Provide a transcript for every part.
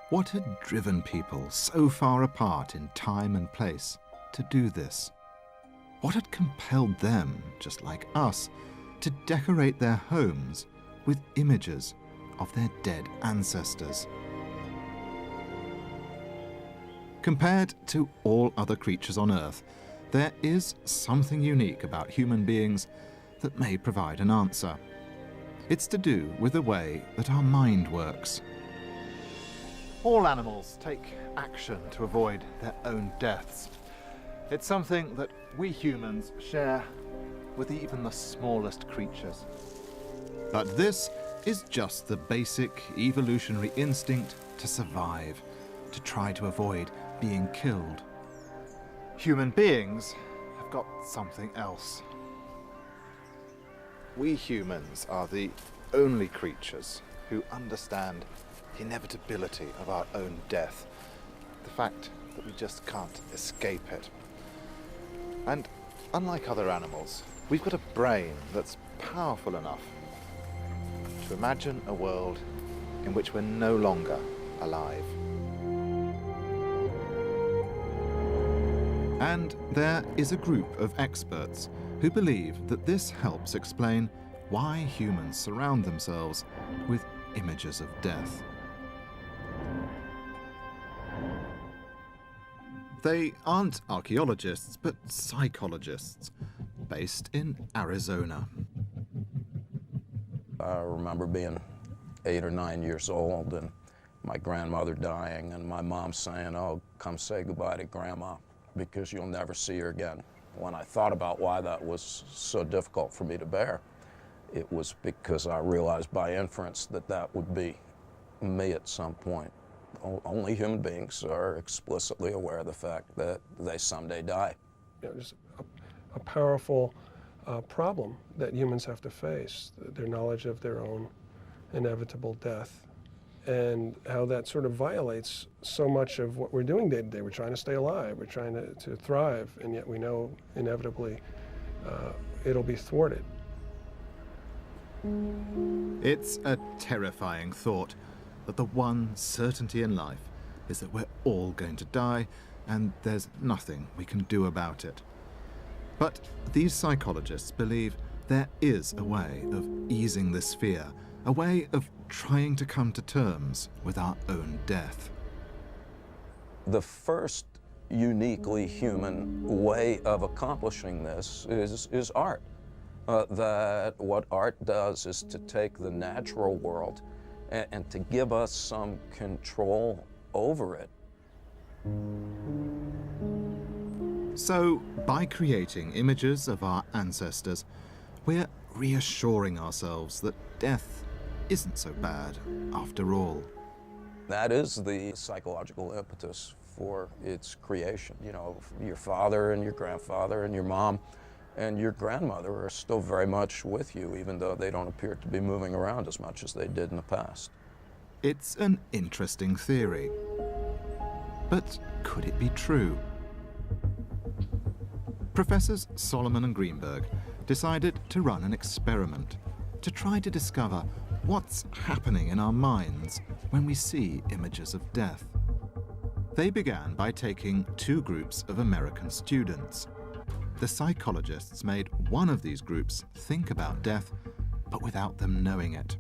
What had driven people so far apart in time and place to do this? What had compelled them, just like us, to decorate their homes with images of their dead ancestors? Compared to all other creatures on Earth, there is something unique about human beings that may provide an answer. It's to do with the way that our mind works. All animals take action to avoid their own deaths. It's something that we humans share with even the smallest creatures. But this is just the basic evolutionary instinct to survive, to try to avoid being killed. Human beings have got something else. We humans are the only creatures who understand the inevitability of our own death, the fact that we just can't escape it. And unlike other animals, we've got a brain that's powerful enough to imagine a world in which we're no longer alive. And there is a group of experts who believe that this helps explain why humans surround themselves with images of death. They aren't archaeologists, but psychologists, based in Arizona. I remember being 8 or 9 years old and my grandmother dying and my mom saying, "Oh, come say goodbye to Grandma because you'll never see her again." When I thought about why that was so difficult for me to bear, it was because I realized by inference that that would be me at some point. Only human beings are explicitly aware of the fact that they someday die. Just a powerful problem that humans have to face, their knowledge of their own inevitable death, and how that sort of violates so much of what we're doing day to day. We're trying to stay alive, we're trying to thrive, and yet we know inevitably it'll be thwarted. It's a terrifying thought that the one certainty in life is that we're all going to die and there's nothing we can do about it. But these psychologists believe there is a way of easing this fear, a way of trying to come to terms with our own death. The first uniquely human way of accomplishing this is art. That what art does is to take the natural world and to give us some control over it. So, by creating images of our ancestors, we're reassuring ourselves that death isn't so bad after all. That is the psychological impetus for its creation. You know, your father and your grandfather and your mom and your grandmother are still very much with you, even though they don't appear to be moving around as much as they did in the past. It's an interesting theory. But could it be true? Professors Solomon and Greenberg decided to run an experiment to try to discover what's happening in our minds when we see images of death. They began by taking two groups of American students. The psychologists made one of these groups think about death, but without them knowing it.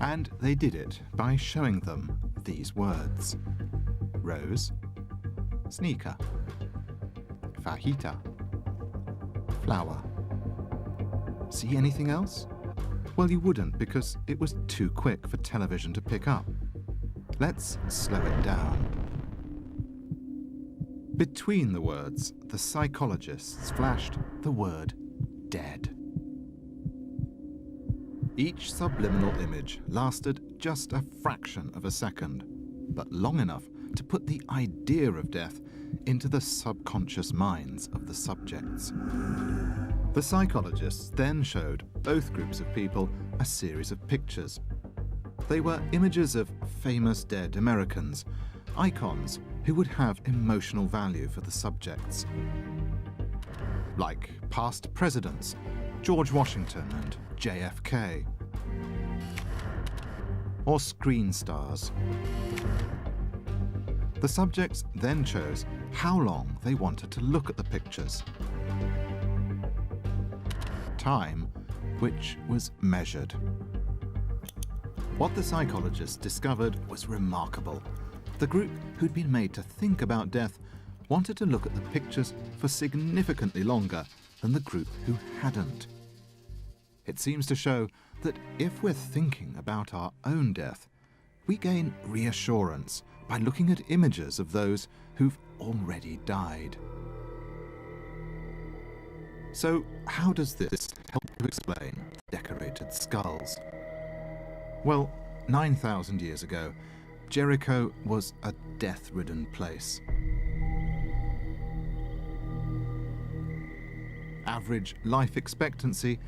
And they did it by showing them these words: rose, sneaker, fajita, flower. See anything else? Well, you wouldn't, because it was too quick for television to pick up. Let's slow it down. Between the words, the psychologists flashed the word dead. Each subliminal image lasted just a fraction of a second, but long enough to put the idea of death into the subconscious minds of the subjects. The psychologists then showed both groups of people a series of pictures. They were images of famous dead Americans, icons who would have emotional value for the subjects. Like past presidents, George Washington and JFK. or screen stars. The subjects then chose how long they wanted to look at the pictures. Time, which was measured. What the psychologists discovered was remarkable. The group who'd been made to think about death wanted to look at the pictures for significantly longer than the group who hadn't. It seems to show that if we're thinking about our own death, we gain reassurance by looking at images of those who've already died. So, how does this help to explain decorated skulls? Well, 9,000 years ago, Jericho was a death-ridden place. Average life expectancy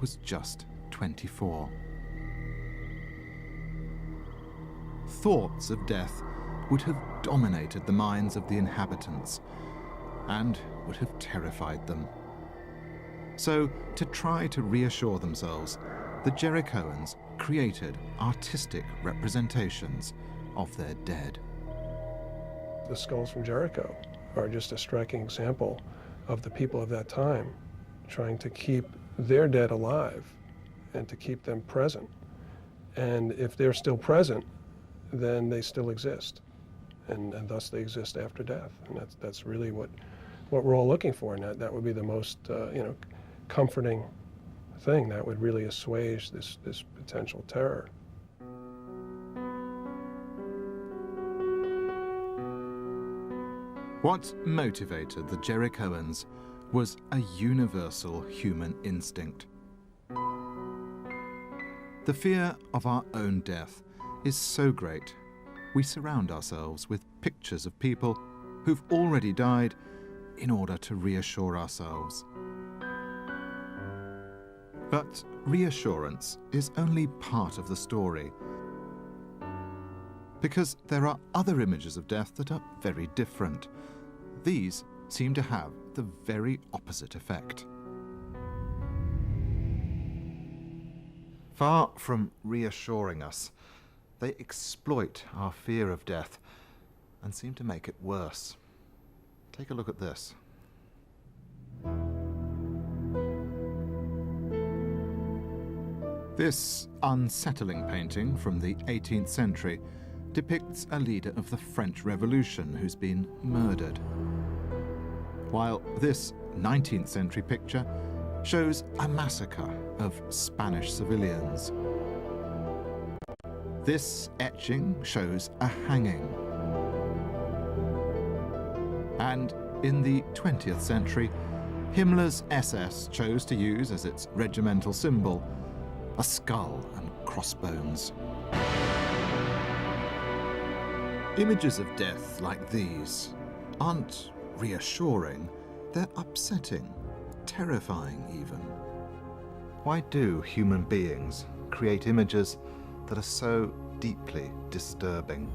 was just 24. Thoughts of death would have dominated the minds of the inhabitants and would have terrified them. So, to try to reassure themselves, the Jerichoans created artistic representations of their dead. The skulls from Jericho are just a striking example of the people of that time trying to keep their dead alive and to keep them present. And if they're still present, then they still exist. And thus they exist after death. And that's really what we're all looking for. And that would be the most comforting thing. That would really assuage this potential terror. What motivated the Jerichoans was a universal human instinct. The fear of our own death is so great, we surround ourselves with pictures of people who've already died in order to reassure ourselves. But reassurance is only part of the story, because there are other images of death that are very different. These seem to have the very opposite effect. Far from reassuring us, they exploit our fear of death and seem to make it worse. Take a look at this. This unsettling painting from the 18th century depicts a leader of the French Revolution who's been murdered, while this 19th century picture shows a massacre of Spanish civilians. This etching shows a hanging. And in the 20th century, Himmler's SS chose to use as its regimental symbol a skull and crossbones. Images of death like these aren't reassuring, they're upsetting, terrifying even. Why do human beings create images that are so deeply disturbing?